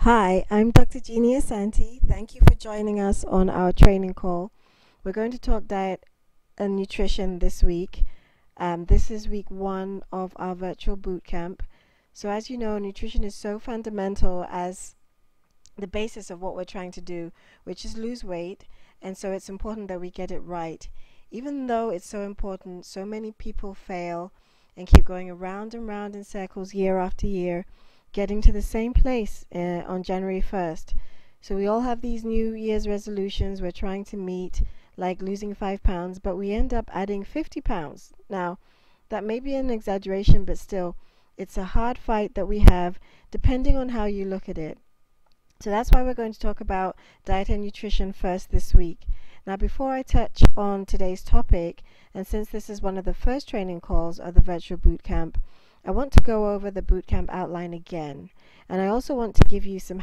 Hi, I'm Dr. Jeannie Asanti. Thank you for joining us on our training call. We're going to talk diet and nutrition this week. This is week 1 of our virtual boot camp. So as you know, nutrition is so fundamental as the basis of what we're trying to do, which is lose weight, and so it's important that we get it right. Even though it's so important, so many people fail and keep going around and round in circles year after year, getting to the same place on January 1st. So we all have these New Year's resolutions we're trying to meet, like losing 5 pounds, but we end up adding 50 pounds. Now, that may be an exaggeration, but still, it's a hard fight that we have depending on how you look at it. So that's why we're going to talk about diet and nutrition first this week. Now, before I touch on today's topic, and since this is one of the first training calls of the virtual boot camp, I want to go over the boot camp outline again. And I also want to give you some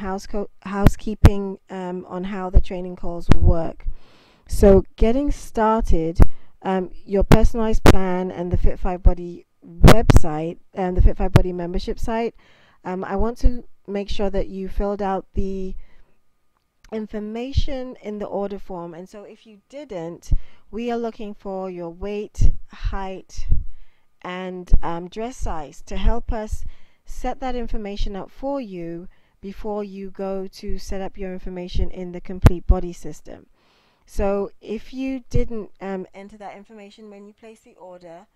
housekeeping on how the training calls will work. So getting started, your personalized plan and the Fit5Body website and the Fit5Body membership site, I want to make sure that you filled out the information in the order form. And so if you didn't, we are looking for your weight, height, and dress size to help us set that information up for you before you go to set up your information in the complete body system. So if you didn't enter that information when you place the order,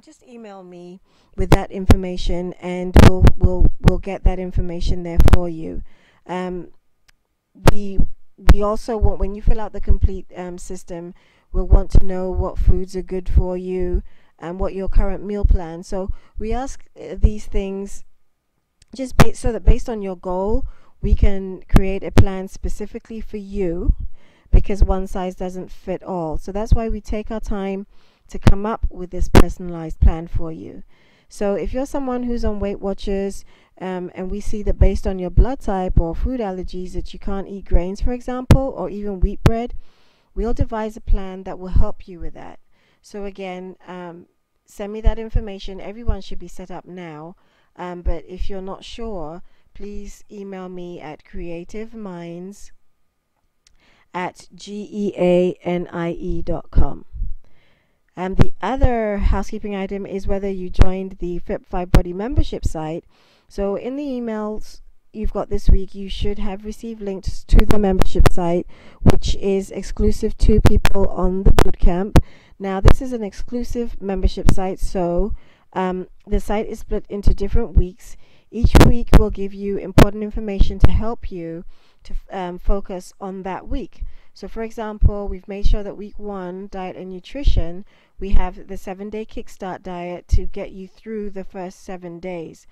just email me with that information, and we'll get that information there for you. We also want, when you fill out the complete system, we'll want to know what foods are good for you and what your current meal plan. So we ask these things just so that based on your goal, we can create a plan specifically for you, because one size doesn't fit all. So that's why we take our time to come up with this personalized plan for you. So if you're someone who's on Weight Watchers, and we see that based on your blood type or food allergies that you can't eat grains, for example, or even wheat bread, we'll devise a plan that will help you with that. So again, send me that information. Everyone should be set up now, but if you're not sure, please email me at creativeminds@geanie.com. The other housekeeping item is whether you joined the Fit5Body membership site. So in the emails you've got this week, you should have received links to the membership site, which is exclusive to people on the bootcamp. Now, this is an exclusive membership site, so the site is split into different weeks. Each week will give you important information to help you to focus on that week. So for example, we've made sure that week 1, diet and nutrition, we have the 7-day kickstart diet to get you through the first 7 days.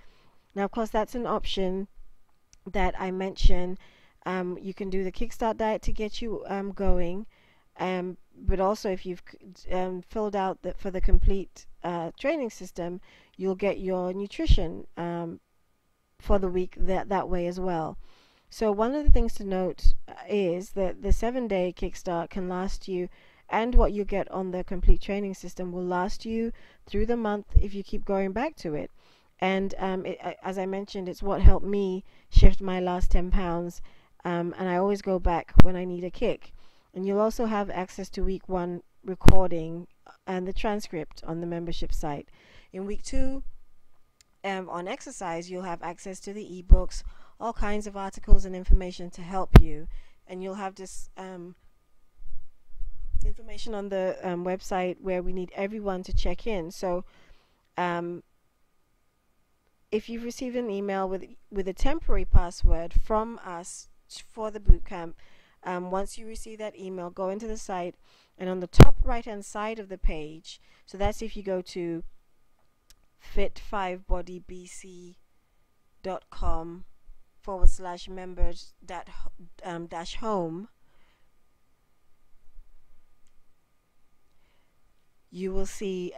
Now, of course, that's an option that I mentioned. You can do the kickstart diet to get you going, but also if you've filled out for the complete training system, you'll get your nutrition for the week that way as well. So one of the things to note is that the 7-day kickstart can last you, and what you get on the complete training system will last you through the month if you keep going back to it. And as I mentioned, it's what helped me shift my last 10 pounds, and I always go back when I need a kick. And you'll also have access to week 1 recording and the transcript on the membership site. In week 2, on exercise, you'll have access to the ebooks, all kinds of articles and information to help you, and you'll have this information on the website where we need everyone to check in. So if you've received an email with a temporary password from us for the bootcamp, once you receive that email, go into the site, and on the top right hand side of the page, so that's if you go to fit5bodybc.com/members-home, you will see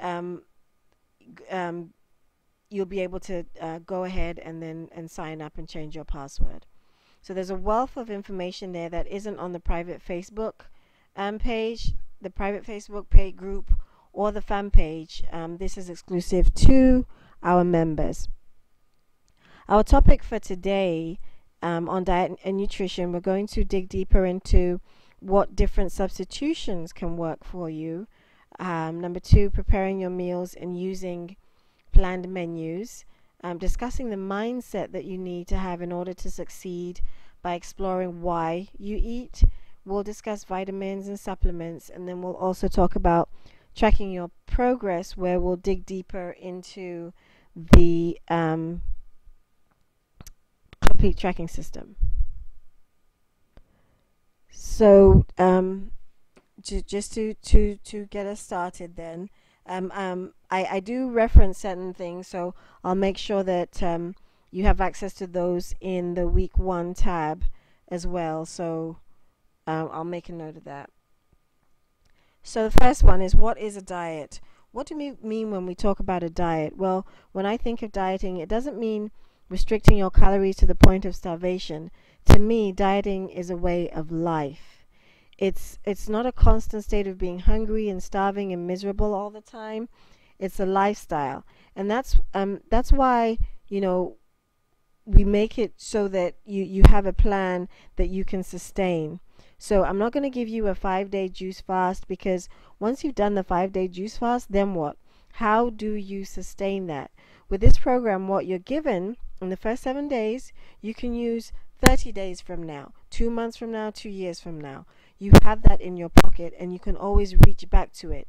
you'll be able to go ahead and sign up and change your password. So there's a wealth of information there that isn't on the private Facebook page, the private Facebook page group, or the fan page. This is exclusive to our members. Our topic for today on diet and nutrition, we're going to dig deeper into what different substitutions can work for you. Number two, preparing your meals and using planned menus. Discussing the mindset that you need to have in order to succeed by exploring why you eat. We'll discuss vitamins and supplements, and then we'll also talk about tracking your progress, where we'll dig deeper into the complete tracking system. So, just to get us started, then, I do reference certain things, so I'll make sure that you have access to those in the week one tab as well. So, I'll make a note of that. So the first one is, what is a diet? What do we mean when we talk about a diet? Well, when I think of dieting, it doesn't mean restricting your calories to the point of starvation. To me, dieting is a way of life. It's not a constant state of being hungry and starving and miserable all the time. It's a lifestyle, and that's why, you know, we make it so that you have a plan that you can sustain. So I'm not going to give you a 5 day juice fast, because once you've done the 5 day juice fast, then what? How do you sustain that? With this program, what you're given in the first 7 days, you can use 30 days from now, 2 months from now, 2 years from now. You have that in your pocket and you can always reach back to it.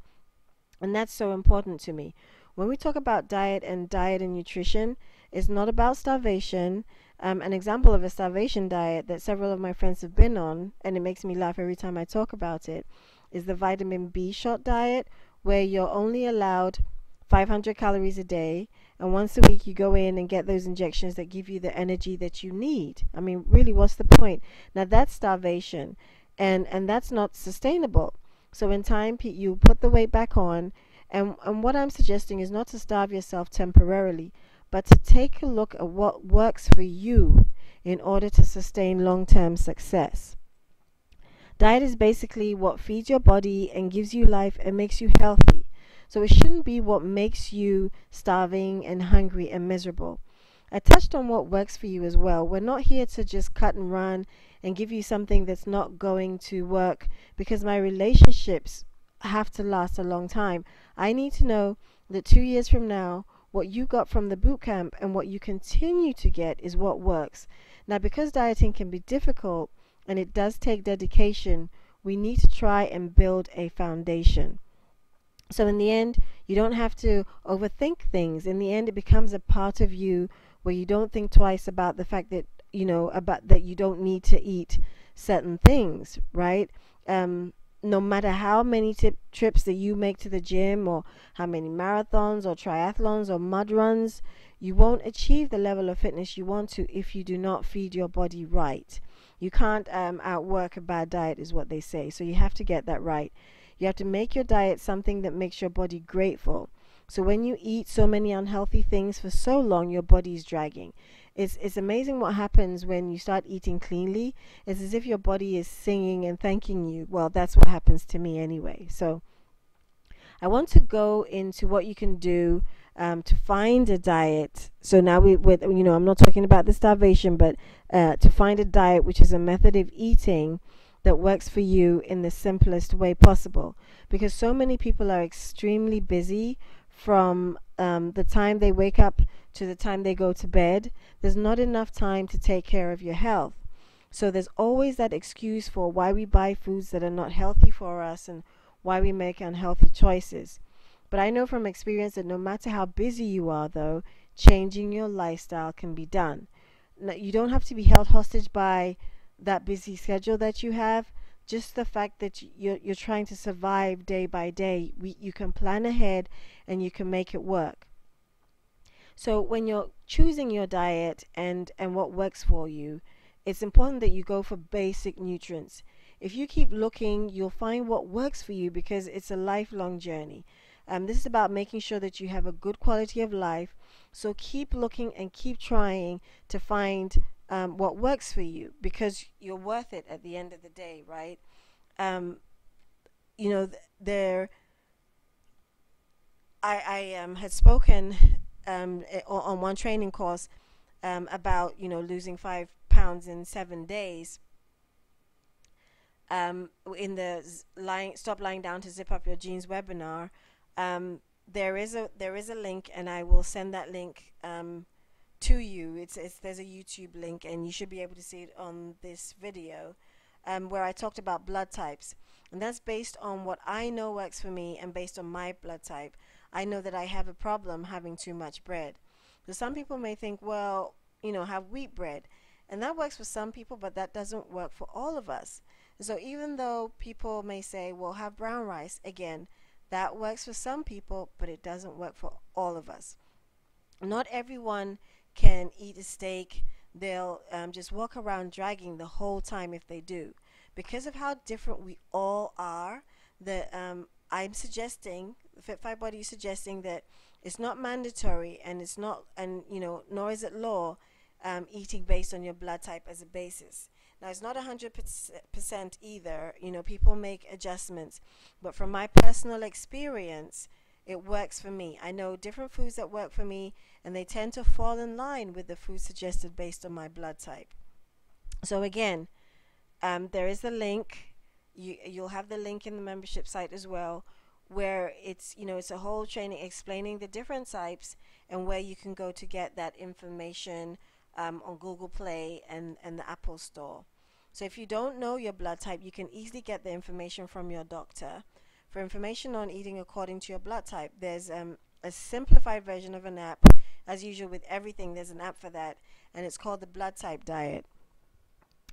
And that's so important to me. When we talk about diet and nutrition, it's not about starvation. An example of a starvation diet that several of my friends have been on, and it makes me laugh every time I talk about it, is the vitamin B shot diet, where you're only allowed 500 calories a day, and once a week you go in and get those injections that give you the energy that you need. I mean, really, what's the point? Now that's starvation, and that's not sustainable. So in time, you put the weight back on, and what I'm suggesting is not to starve yourself temporarily, but to take a look at what works for you in order to sustain long-term success. Diet is basically what feeds your body and gives you life and makes you healthy. So it shouldn't be what makes you starving and hungry and miserable. I touched on what works for you as well. We're not here to just cut and run and give you something that's not going to work, because my relationships have to last a long time. I need to know that 2 years from now, what you got from the boot camp and what you continue to get is what works. Now, because dieting can be difficult and it does take dedication, we need to try and build a foundation. So in the end, you don't have to overthink things. In the end, it becomes a part of you where you don't think twice about the fact that, about that you don't need to eat certain things, right? No matter how many trips that you make to the gym, or how many marathons or triathlons or mud runs, you won't achieve the level of fitness you want to if you do not feed your body right. You can't outwork a bad diet, is what they say. So you have to get that right. You have to make your diet something that makes your body grateful. So when you eat so many unhealthy things for so long, your body is dragging. It's amazing what happens when you start eating cleanly. It's as if your body is singing and thanking you. Well, that's what happens to me anyway. So I want to go into what you can do to find a diet. So now I'm not talking about the starvation, but to find a diet which is a method of eating that works for you in the simplest way possible. Because so many people are extremely busy from the time they wake up to the time they go to bed. There's not enough time to take care of your health. So there's always that excuse for why we buy foods that are not healthy for us and why we make unhealthy choices. But I know from experience that no matter how busy you are, though, changing your lifestyle can be done. Now, you don't have to be held hostage by that busy schedule that you have. Just the fact that you're trying to survive day by day, you can plan ahead and you can make it work. So when you're choosing your diet and what works for you, it's important that you go for basic nutrients. If you keep looking, you'll find what works for you, because it's a lifelong journey. This is about making sure that you have a good quality of life. So keep looking and keep trying to find what works for you, because you're worth it at the end of the day, right? Um, there I had spoken on one training course about losing 5 pounds pounds in 7 days, in the Stop Lying Down to Zip Up Your Jeans webinar, there is a link, and I will send that link to you. It's There's a YouTube link, and you should be able to see it on this video, where I talked about blood types, and that's based on what I know works for me, and based on my blood type. I know that I have a problem having too much bread. So some people may think, well, have wheat bread, and that works for some people, but that doesn't work for all of us. So even though people may say, well, have brown rice, again, that works for some people, but it doesn't work for all of us. Not everyone can eat a steak. They'll just walk around dragging the whole time if they do. Because of how different we all are, I'm suggesting, Fit Five Body is suggesting, that it's not mandatory, and it's not, and nor is it law, eating based on your blood type as a basis. Now, it's not 100% either. People make adjustments, but from my personal experience, it works for me. I know different foods that work for me, and they tend to fall in line with the foods suggested based on my blood type. So again, there is a link. You'll have the link in the membership site as well, where it's a whole training explaining the different types, and where you can go to get that information on Google Play and the Apple Store. So if you don't know your blood type, you can easily get the information from your doctor. For information on eating according to your blood type, there's a simplified version of an app. As usual with everything, there's an app for that, and it's called the Blood Type Diet.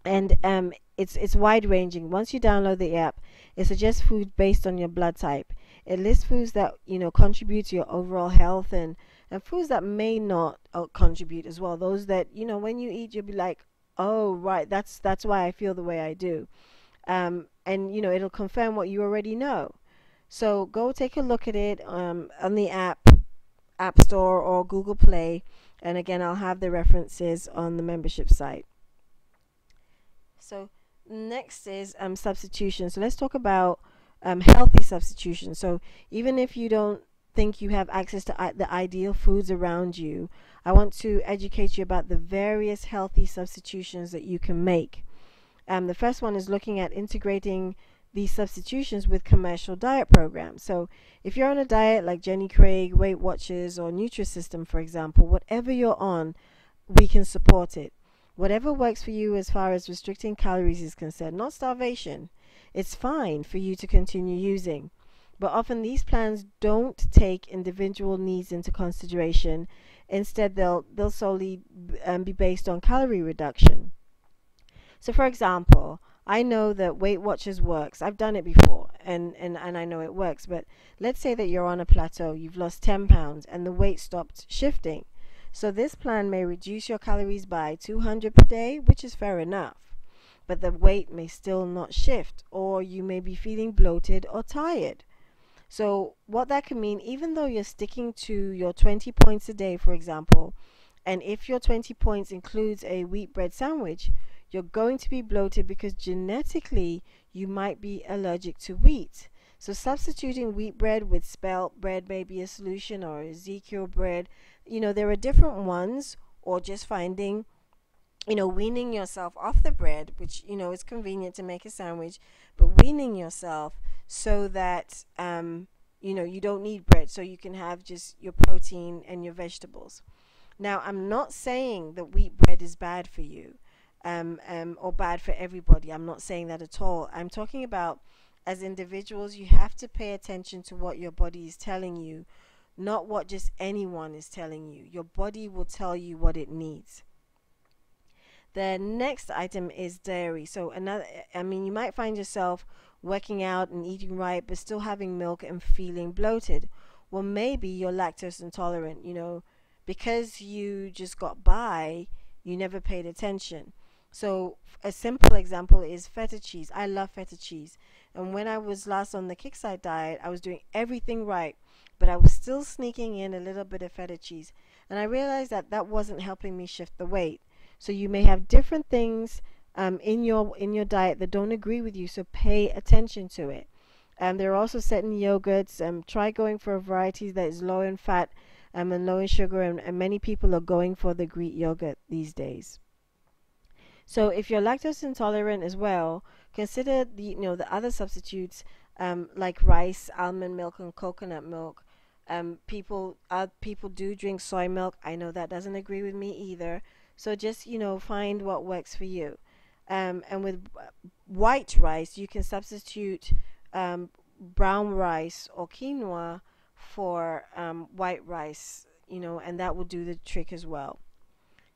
And it's wide ranging. Once you download the app, it suggests food based on your blood type. It lists foods that contribute to your overall health, and foods that may not contribute as well. Those that when you eat, you'll be like, oh right, that's why I feel the way I do. And it'll confirm what you already know. So go take a look at it on the App Store or Google Play, and again, I'll have the references on the membership site. So next is substitution. So let's talk about healthy substitution. So even if you don't think you have access to the ideal foods around you, I want to educate you about the various healthy substitutions that you can make. The first one is looking at integrating these substitutions with commercial diet programs. So if you're on a diet like Jenny Craig, Weight Watchers, or Nutrisystem, for example, whatever you're on, we can support it. Whatever works for you as far as restricting calories is concerned, not starvation, it's fine for you to continue using. But often these plans don't take individual needs into consideration. Instead, they'll solely be based on calorie reduction. So for example, I know that Weight Watchers works. I've done it before, and I know it works. But let's say that you're on a plateau, you've lost 10 pounds, and the weight stopped shifting. So this plan may reduce your calories by 200 per day, which is fair enough. But the weight may still not shift, or you may be feeling bloated or tired. So what that can mean, even though you're sticking to your 20 points a day, for example, and if your 20 points includes a wheat bread sandwich, you're going to be bloated because genetically you might be allergic to wheat. So substituting wheat bread with spelt bread may be a solution, or Ezekiel bread. There are different ones, or just finding, weaning yourself off the bread, which, is convenient to make a sandwich, but weaning yourself so that, you don't need bread, so you can have just your protein and your vegetables. Now, I'm not saying that wheat bread is bad for you, or bad for everybody. I'm not saying that at all. I'm talking about, as individuals, you have to pay attention to what your body is telling you, not what just anyone is telling you. Your body will tell you what it needs. The next item is dairy. So you might find yourself working out and eating right, but still having milk and feeling bloated. Well, maybe you're lactose intolerant. Because you just got by, you never paid attention. So a simple example is feta cheese. I love feta cheese. And when I was last on the Kickside diet, I was doing everything right, but I was still sneaking in a little bit of feta cheese. And I realized that wasn't helping me shift the weight. So you may have different things in your diet that don't agree with you, so pay attention to it. There are also certain yogurts. Try going for a variety that is low in fat and low in sugar, and many people are going for the Greek yogurt these days. So if you're lactose intolerant as well, consider the other substitutes, like rice, almond milk, and coconut milk. People do drink soy milk. I know that doesn't agree with me either. So just find what works for you. And with white rice, you can substitute brown rice or quinoa for white rice, and that will do the trick as well.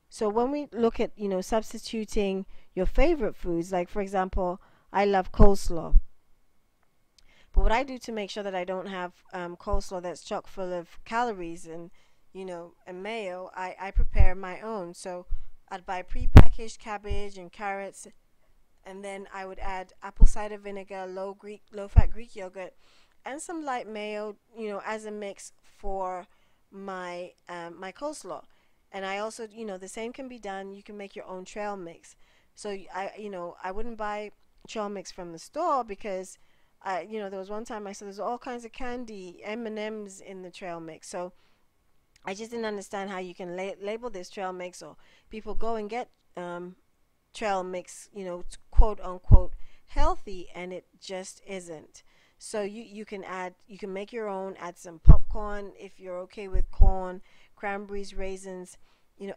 So when we look at, substituting your favorite foods, like for example, I love coleslaw. But what I do to make sure that I don't have coleslaw that's chock full of calories and, and mayo, I prepare my own. So I'd buy prepackaged cabbage and carrots, and then I would add apple cider vinegar, low fat Greek yogurt, and some light mayo, as a mix for my coleslaw. And I also, the same can be done. You can make your own trail mix. So I wouldn't buy trail mix from the store because there was one time I said there's all kinds of candy, M&Ms in the trail mix. So I just didn't understand how you can label this trail mix, or people go and get trail mix, quote unquote healthy, and it just isn't. So you can make your own, add some popcorn if you're okay with corn, cranberries, raisins,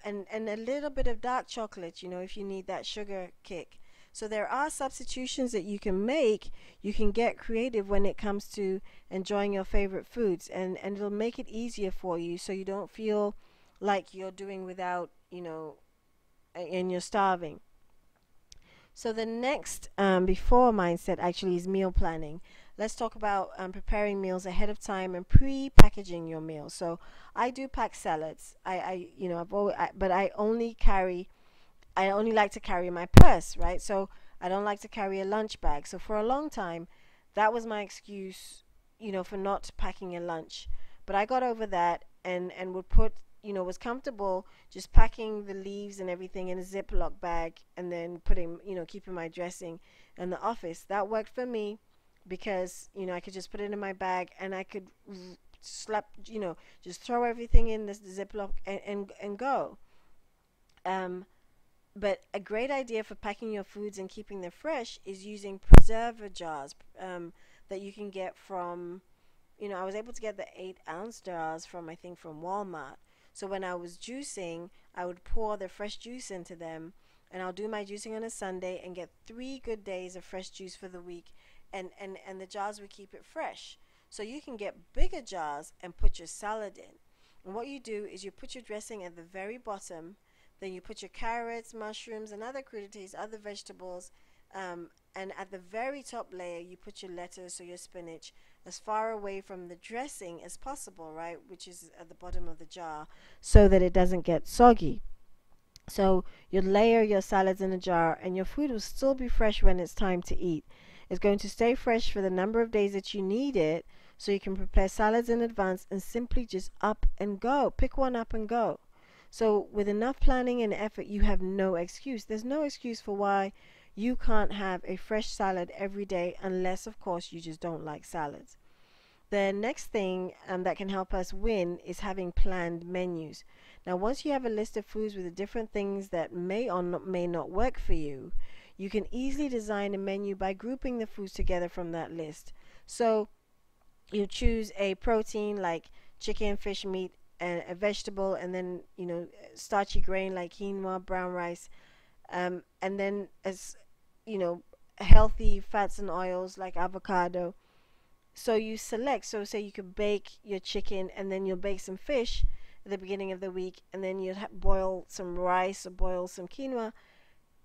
and a little bit of dark chocolate, if you need that sugar kick. So there are substitutions that you can make. You can get creative when it comes to enjoying your favorite foods, and it'll make it easier for you so you don't feel like you're doing without, and you're starving. So the next before mindset actually is meal planning. Let's talk about preparing meals ahead of time and pre-packaging your meals. So I do pack salads. But I only like to carry my purse, right? So I don't like to carry a lunch bag. So for a long time, that was my excuse, for not packing a lunch. But I got over that, and would put, was comfortable just packing the leaves and everything in a Ziploc bag, and then keeping my dressing in the office. That worked for me because, I could just put it in my bag, and I could slap, just throw everything in this Ziploc and go. But a great idea for packing your foods and keeping them fresh is using preserver jars that you can get from, I was able to get the 8-ounce jars from, I think, from Walmart. So when I was juicing, I would pour the fresh juice into them, and I'll do my juicing on a Sunday and get 3 good days of fresh juice for the week, and the jars would keep it fresh. So you can get bigger jars and put your salad in. And what you do is you put your dressing at the very bottom, then you put your carrots, mushrooms, and other crudités, other vegetables, and at the very top layer, you put your lettuce or your spinach as far away from the dressing as possible, right? Which is at the bottom of the jar, so that it doesn't get soggy. So you layer your salads in a jar, and your food will still be fresh when it's time to eat. It's going to stay fresh for the number of days that you need it, so you can prepare salads in advance and simply just up and go. Pick one up and go. So with enough planning and effort, you have no excuse. There's no excuse for why you can't have a fresh salad every day, unless, of course, you just don't like salads. The next thing that can help us win is having planned menus. Now, once you have a list of foods with the different things that may or may not work for you, you can easily design a menu by grouping the foods together from that list. So you choose a protein like chicken, fish, meat, and a vegetable, and then starchy grain like quinoa, brown rice, and then as healthy fats and oils like avocado. So you select. So say you could bake your chicken, and then you'll bake some fish at the beginning of the week, and then you'll boil some rice or boil some quinoa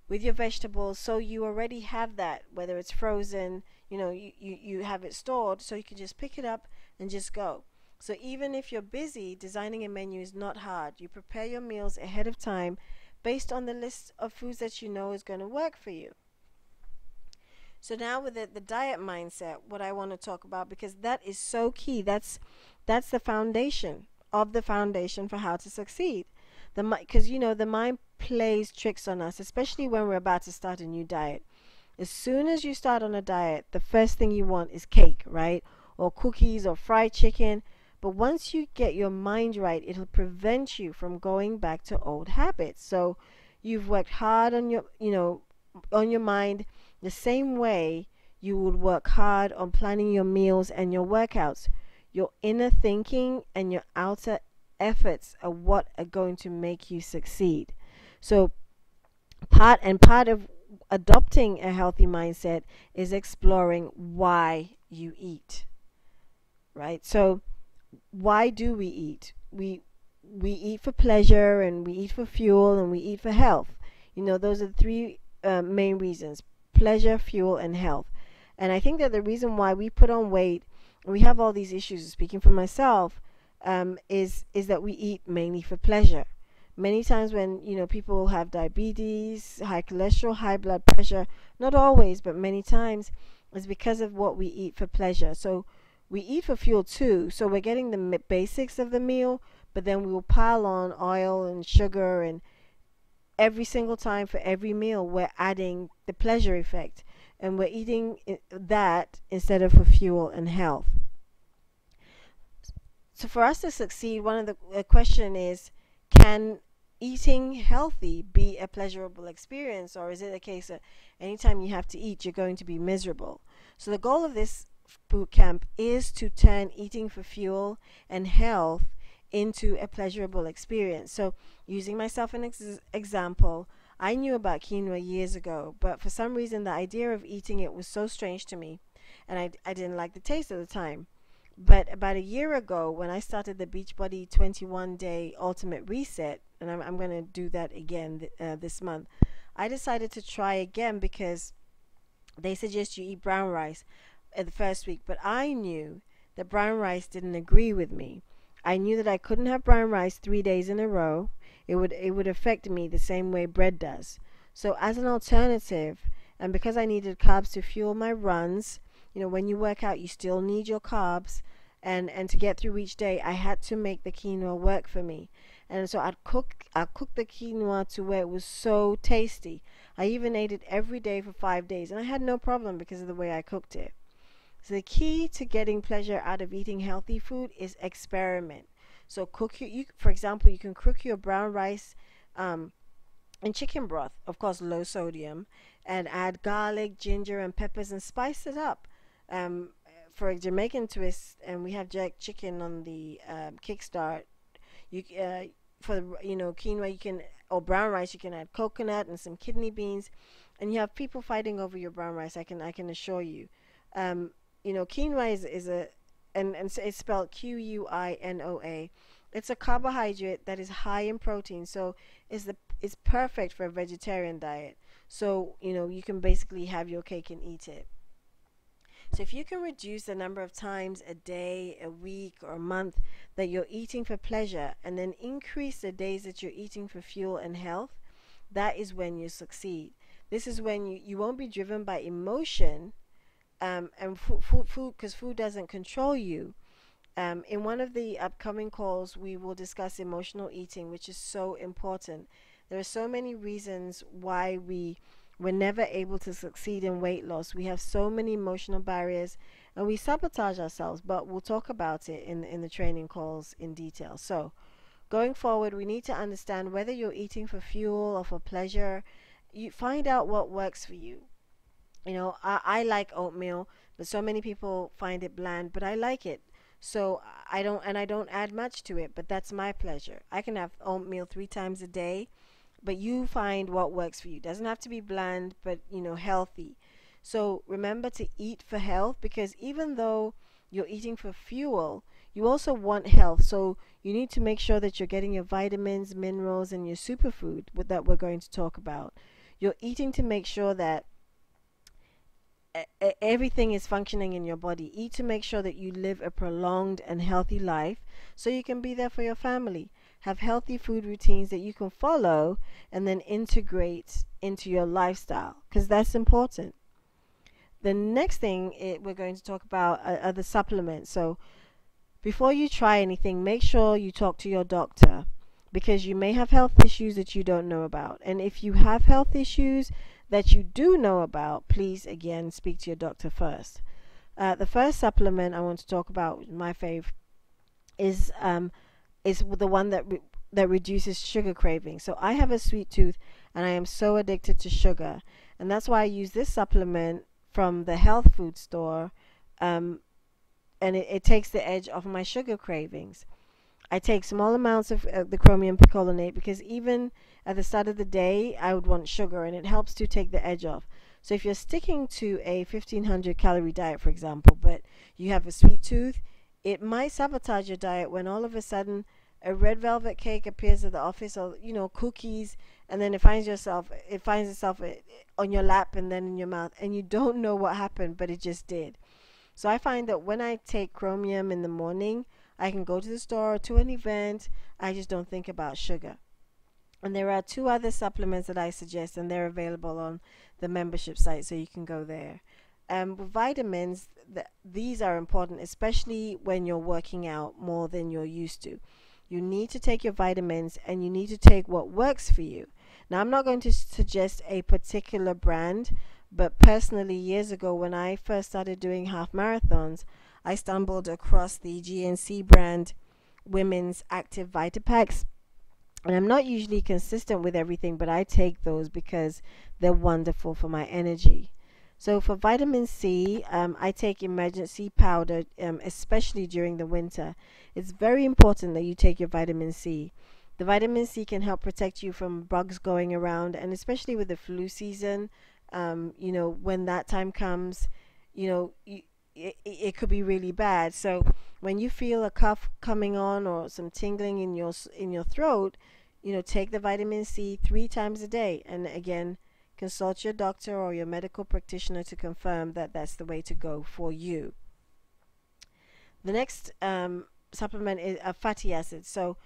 with your vegetables. So you already have that, whether it's frozen, you have it stored, so you can just pick it up and just go. So even if you're busy, designing a menu is not hard. You prepare your meals ahead of time based on the list of foods that you know is going to work for you. So now with the diet mindset, what I want to talk about, because that is so key. That's the foundation of the foundation for how to succeed. Because the mind plays tricks on us, especially when we're about to start a new diet. As soon as you start on a diet, the first thing you want is cake, right? Or cookies or fried chicken. But once you get your mind right, it'll prevent you from going back to old habits. So You've worked hard on your, on your mind the same way you would work hard on planning your meals and your workouts. Your inner thinking and your outer efforts are what are going to make you succeed. So part of adopting a healthy mindset is exploring why you eat, right? So why do we eat? We eat for pleasure, and we eat for fuel, and we eat for health. Those are the three main reasons: pleasure, fuel, and health. And I think that the reason why we put on weight, we have all these issues, speaking for myself, is that we eat mainly for pleasure. Many times when people have diabetes, high cholesterol, high blood pressure, not always, but many times, is because of what we eat for pleasure. So we eat for fuel too. So we're getting the basics of the meal, but then we will pile on oil and sugar, and every single time for every meal we're adding the pleasure effect, and we're eating that instead of for fuel and health. So for us to succeed, one of the question is, can eating healthy be a pleasurable experience, or is it a case that anytime you have to eat, you're going to be miserable? So the goal of this boot camp is to turn eating for fuel and health into a pleasurable experience. So using myself an example, I knew about quinoa years ago, but for some reason the idea of eating it was so strange to me, and I didn't like the taste at the time. But about a year ago, when I started the Beachbody 21-day ultimate reset, and I'm going to do that again this month, I decided to try again because they suggest you eat brown rice the first week. But I knew that brown rice didn't agree with me. I knew that I couldn't have brown rice 3 days in a row. It would affect me the same way bread does. So as an alternative, and because I needed carbs to fuel my runs, when you work out, you still need your carbs, and to get through each day, I had to make the quinoa work for me. And so I'd cook the quinoa to where it was so tasty. I even ate it every day for 5 days, and I had no problem because of the way I cooked it. So the key to getting pleasure out of eating healthy food is experiment. So for example, you can cook your brown rice in chicken broth, of course low sodium, and add garlic, ginger, and peppers, and spice it up. Um, for a Jamaican twist, and we have jerk chicken on the Kickstart. For quinoa, you can, or brown rice, you can add coconut and some kidney beans, and you have people fighting over your brown rice. I can assure you. Quinoa is a, and so it's spelled Quinoa. It's a carbohydrate that is high in protein, so it's perfect for a vegetarian diet. So you can basically have your cake and eat it. So if you can reduce the number of times a day, a week, or a month that you're eating for pleasure, and then increase the days that you're eating for fuel and health, that is when you succeed. This is when you won't be driven by emotion, and food, because food doesn't control you. In one of the upcoming calls, we will discuss emotional eating, which is so important. There are so many reasons why we're never able to succeed in weight loss. We have so many emotional barriers, and we sabotage ourselves, but we'll talk about it in the training calls in detail. So going forward, we need to understand whether you're eating for fuel or for pleasure. You find out what works for you. I like oatmeal, but so many people find it bland, but I like it. So I don't add much to it, but that's my pleasure. I can have oatmeal 3 times a day, but you find what works for you. It doesn't have to be bland, but healthy. So remember to eat for health, because even though you're eating for fuel, you also want health. So you need to make sure that you're getting your vitamins, minerals, and your superfood that we're going to talk about. You're eating to make sure that everything is functioning in your body. Eat to make sure that you live a prolonged and healthy life, so you can be there for your family. Have healthy food routines that you can follow and then integrate into your lifestyle, because that's important. The next thing we're going to talk about are the supplements. So before you try anything, make sure you talk to your doctor, because you may have health issues that you don't know about. And if you have health issues that you do know about, please again speak to your doctor first. The first supplement I want to talk about, my fave, is the one that reduces sugar craving. So I have a sweet tooth, and I am so addicted to sugar. And that's why I use this supplement from the health food store, um, and it takes the edge off my sugar cravings. I take small amounts of the chromium picolinate because even at the start of the day, I would want sugar, and it helps to take the edge off. So if you're sticking to a 1500 calorie diet, for example, but you have a sweet tooth, it might sabotage your diet when all of a sudden a red velvet cake appears at the office, or cookies, and then it finds itself on your lap and then in your mouth, and you don't know what happened, but it just did. So I find that when I take chromium in the morning, I can go to the store or to an event. I just don't think about sugar. And there are two other supplements that I suggest, and they're available on the membership site, so you can go there. With vitamins, these are important, especially when you're working out more than you're used to. You need to take your vitamins, and you need to take what works for you. Now, I'm not going to suggest a particular brand, but personally, years ago, when I first started doing half marathons, I stumbled across the GNC brand Women's Active Vitapacks. And I'm not usually consistent with everything, but I take those because they're wonderful for my energy. So for vitamin C, I take emergency powder, especially during the winter. It's very important that you take your vitamin C. The vitamin C can help protect you from bugs going around, and especially with the flu season, when that time comes, you know, you, it could be really bad. So when you feel a cough coming on or some tingling in your throat, take the vitamin C 3 times a day, and again, consult your doctor or your medical practitioner to confirm that that's the way to go for you. The next supplement is fatty acids. So,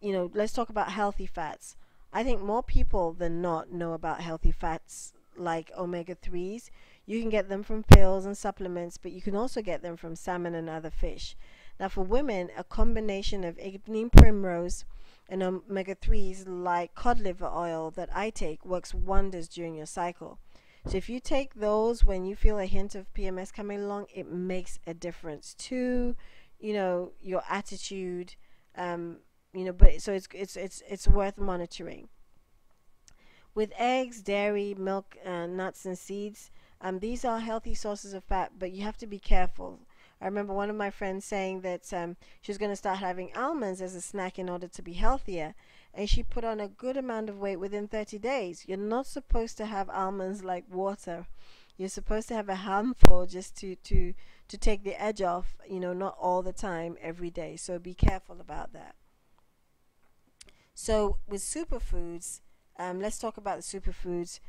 let's talk about healthy fats. I think more people than not know about healthy fats like omega 3s. You can get them from pills and supplements, but you can also get them from salmon and other fish. Now, for women, a combination of evening primrose and omega 3s like cod liver oil that I take works wonders during your cycle. So if you take those when you feel a hint of PMS coming along, it makes a difference to, your attitude. But so it's worth monitoring. With eggs, dairy, milk, nuts, and seeds, these are healthy sources of fat, but you have to be careful. I remember one of my friends saying that she was going to start having almonds as a snack in order to be healthier, and she put on a good amount of weight within 30 days. You're not supposed to have almonds like water. You're supposed to have a handful just to take the edge off, not all the time, every day. So be careful about that. So with superfoods, let's talk about the superfoods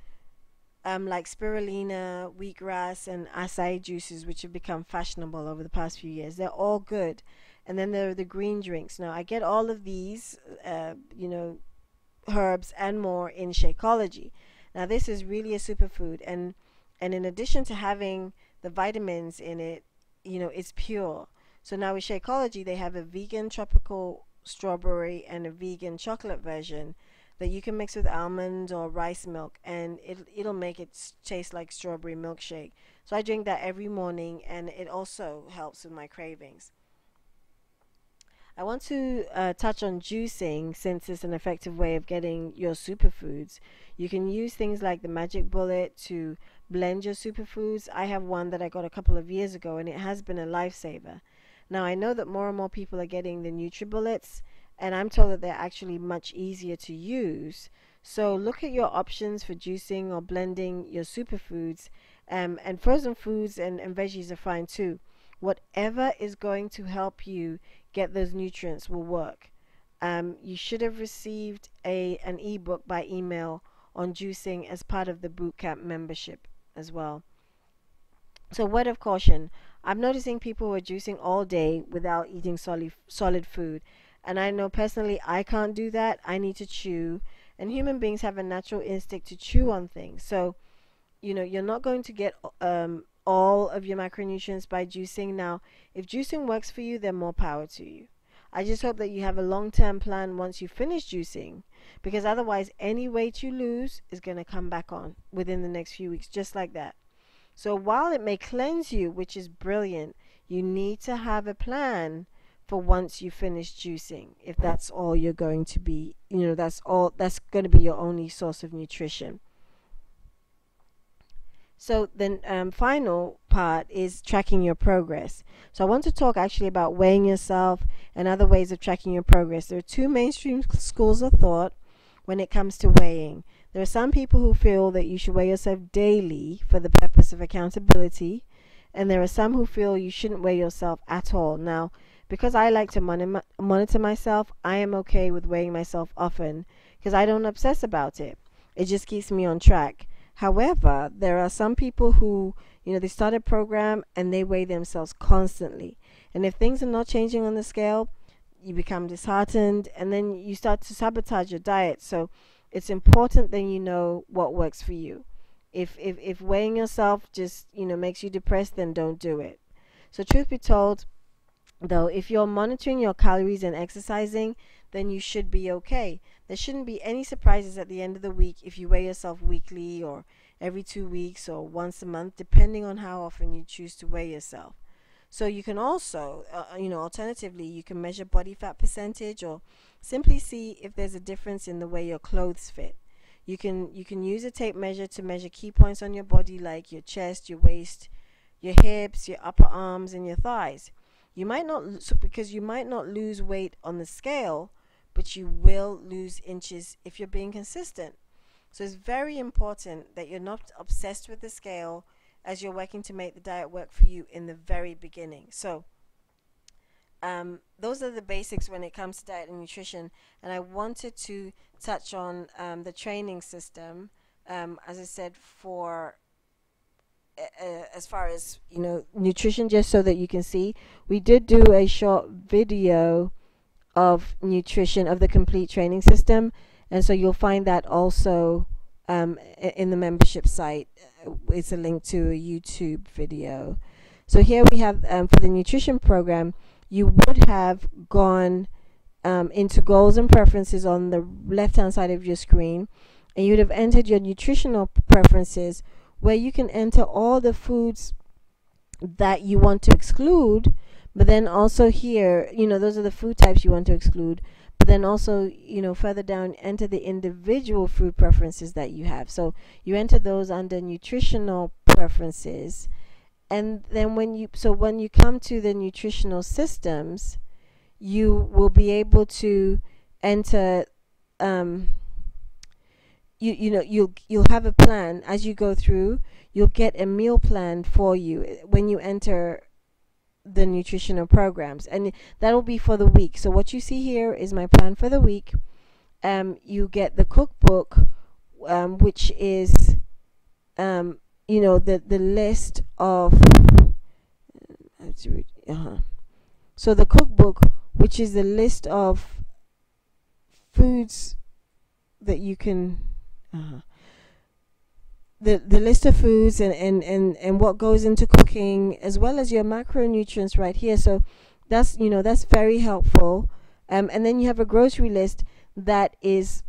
like spirulina, wheatgrass, and acai juices, which have become fashionable over the past few years. They're all good. And then there are the green drinks. Now, I get all of these, herbs and more in Shakeology. Now, this is really a superfood. And in addition to having the vitamins in it, it's pure. So now with Shakeology, they have a vegan tropical strawberry and a vegan chocolate version that you can mix with almond or rice milk, and it'll make it taste like strawberry milkshake. So I drink that every morning, and it also helps with my cravings. I want to touch on juicing, since it's an effective way of getting your superfoods. You can use things like the Magic Bullet to blend your superfoods. I have one that I got a couple of years ago, and it has been a lifesaver. Now, I know that more and more people are getting the NutriBullets, and I'm told that they're actually much easier to use. So look at your options for juicing or blending your superfoods, and frozen foods and veggies are fine too. Whatever is going to help you get those nutrients will work. You should have received an ebook by email on juicing as part of the bootcamp membership as well. So word of caution, I'm noticing people who are juicing all day without eating solid food. And I know personally I can't do that. I need to chew. And human beings have a natural instinct to chew on things. So, you're not going to get all of your macronutrients by juicing. Now, if juicing works for you, then more power to you. I just hope that you have a long-term plan once you finish juicing, because otherwise any weight you lose is going to come back on within the next few weeks, just like that. So while it may cleanse you, which is brilliant, you need to have a plan for once you finish juicing, if that's all you're going to be, that's going to be your only source of nutrition. So then, final part is tracking your progress. So I want to talk actually about weighing yourself and other ways of tracking your progress. There are two mainstream schools of thought when it comes to weighing. There are some people who feel that you should weigh yourself daily for the purpose of accountability, and there are some who feel you shouldn't weigh yourself at all. Now, because I like to monitor myself, I am okay with weighing myself often because I don't obsess about it. It just keeps me on track. However, there are some people who, they start a program and they weigh themselves constantly. And if things are not changing on the scale, you become disheartened and then you start to sabotage your diet. So it's important that you know what works for you. If weighing yourself just, makes you depressed, then don't do it. So truth be told, though, if you're monitoring your calories and exercising, then you should be okay. There shouldn't be any surprises at the end of the week if you weigh yourself weekly or every 2 weeks or once a month, depending on how often you choose to weigh yourself. So you can also, alternatively, you can measure body fat percentage or simply see if there's a difference in the way your clothes fit. You can use a tape measure to measure key points on your body like your chest, your waist, your hips, your upper arms, and your thighs. Because you might not lose weight on the scale, but you will lose inches if you're being consistent. So it's very important that you're not obsessed with the scale as you're working to make the diet work for you in the very beginning. So those are the basics when it comes to diet and nutrition. And I wanted to touch on the training system, as I said, for as far as nutrition, just so that you can see. We did do a short video of nutrition of the complete training system, and so you'll find that also in the membership site. It's a link to a YouTube video. So here we have for the nutrition program, you would have gone into goals and preferences on the left hand side of your screen, and you would have entered your nutritional preferences, where you can enter all the foods that you want to exclude, but then also here, those are the food types you want to exclude, but then also, further down, enter the individual food preferences that you have. So you enter those under nutritional preferences, and then when you come to the nutritional systems, you will be able to enter you'll have a plan as you go through. You'll get a meal plan for you when you enter the nutritional programs, and that'll be for the week. So what you see here is my plan for the week. You get the cookbook, which is the list of so the cookbook, which is the list of foods that you can the list of foods and what goes into cooking, as well as your macronutrients right here. So that's very helpful. And then you have a grocery list that is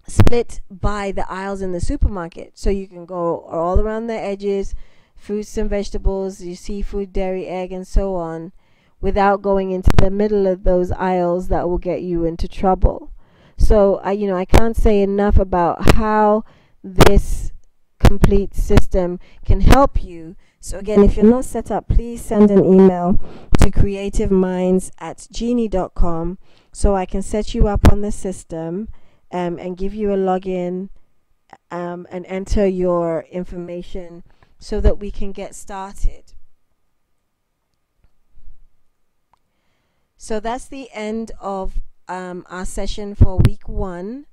split by the aisles in the supermarket, so you can go all around the edges, fruits and vegetables, your seafood, dairy, egg, and so on, without going into the middle of those aisles that will get you into trouble. So I can't say enough about how this complete system can help you. So again, if you're not set up, please send an email to creativeminds@genie.com so I can set you up on the system and give you a login and enter your information so that we can get started. So that's the end of our session for week 1.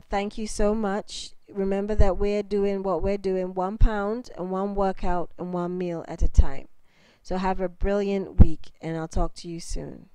Thank you so much. Remember that we're doing 1 pound and 1 workout and 1 meal at a time. So have a brilliant week, and I'll talk to you soon.